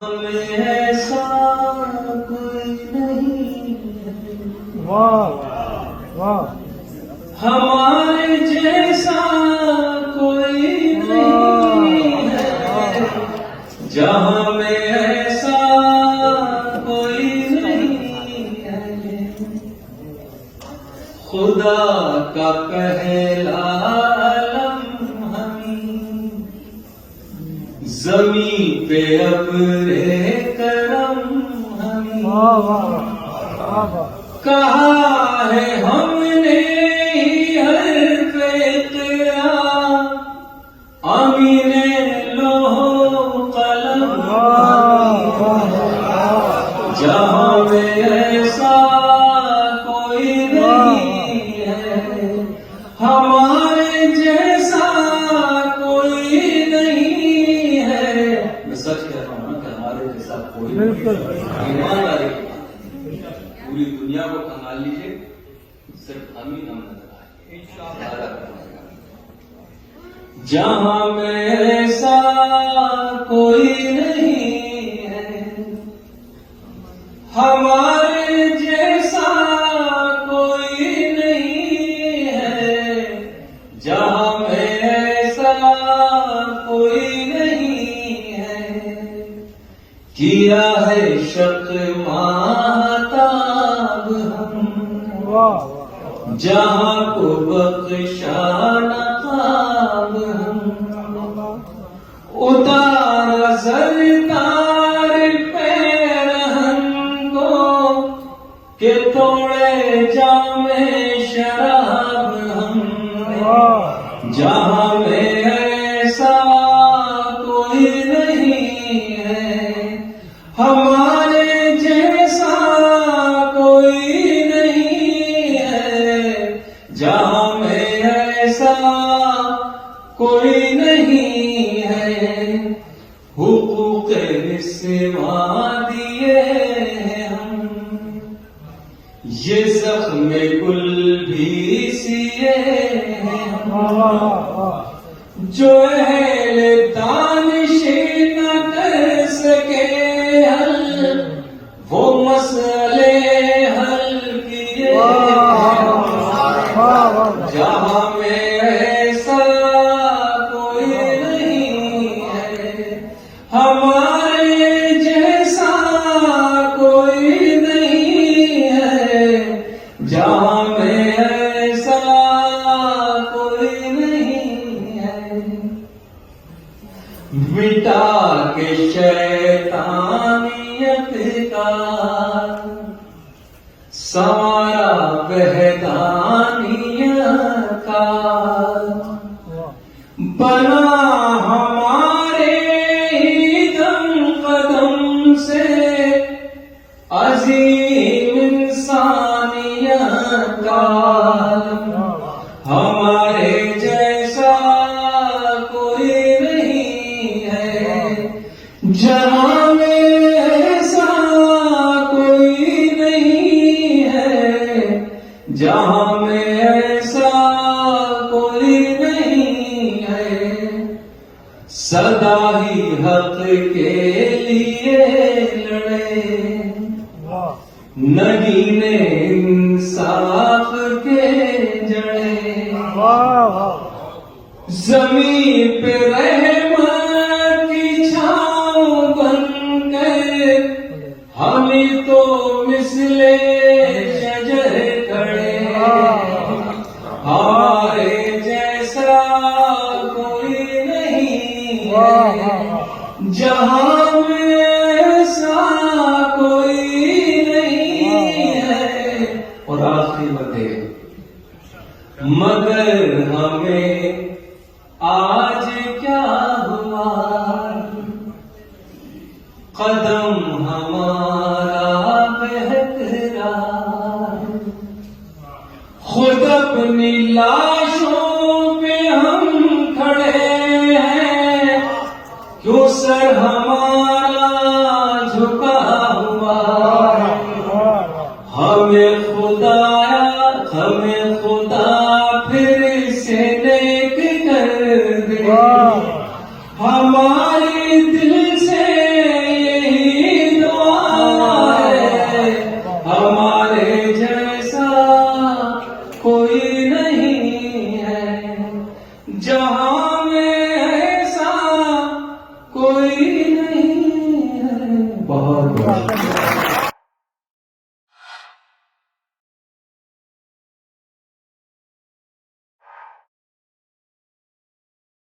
ہمیں ایسا کوئی نہیں ہے، واہ واہ ہمارے جیسا کوئی نہیں ہے، جہاں میں ایسا کوئی نہیں ہے۔ خدا کا پہلا علم ہمیں، زمین پہ ابر کرم ہمیں، واہ واہ واہ کہا ہے ہم نے ہر فقرہ امین لوح قلم جہاں میں ایسا کوئی نہیں ہے، ہمارے جیسا کوئی نہیں ہے۔ میں سچ کہتا ہوں نا کہ ہمارے جیسا کوئی نہیں ہے۔ بالکل ایمانداری پوری دنیا کو کنگال لیجیے، صرف ہم ہی نام نظر آئے۔ جہاں میں ایسا کوئی نہیں ہے، ہمارے جیسا کوئی نہیں ہے، جہاں میں ایسا کوئی نہیں ہے۔ کیا ہے شق ماہتاب ہم، واہ جہاں کو بخشا نقاب ہم، اتارا سرکار پیرہن کو کہ توڑے جام شراب ہم، جہاں میں ایسا کوئی نہیں ہے، ہمارے جیسا کوئی نہیں ہے، جہاں میں ایسا کوئی نہیں ہے۔ حقوق نسواں دیے ہیں ہم، یہ زخم گل بھی سیے ہیں ہم، جو اہل دانش نہ کر سکے حل، وہ مسئلے حل کیے ہیں ہم، جہاں میں ایسا کوئی نہیں ہے، ہمارے جیسا کوئی نہیں ہے، جہاں میں ایسا کوئی نہیں ہے۔ مٹا کے شیطانیت کا سارا وحدانیت کا، بنا ہمارے دم قدم سے عظیم انسانیت کا، ہمارے جیسا کوئی نہیں ہے، جہاں میں ایسا کوئی نہیں ہے، جہاں میں ایسا کوئی نہیں ہے۔ سدا ہی حق کے لیے لڑے، نگین انصاف کے جڑے، زمین پہ رحمت کی چھاؤں بن کر ہمیں تو مثل شجر کھڑے، ہمارے جیسا کوئی نہیں ہے، جہاں میں ایسا کوئی نہیں ہے۔ اور آخری باتیں، مگر ہمیں آج کیا ہوا، قدم ہمارا بہترا، خود اپنی لاشوں پہ ہم کھڑے ہیں، کیوں سر ہمارا جھکا ہوا، ہمیں خدا پھر سے نیک کر دے، ہمارے دل سے جہاں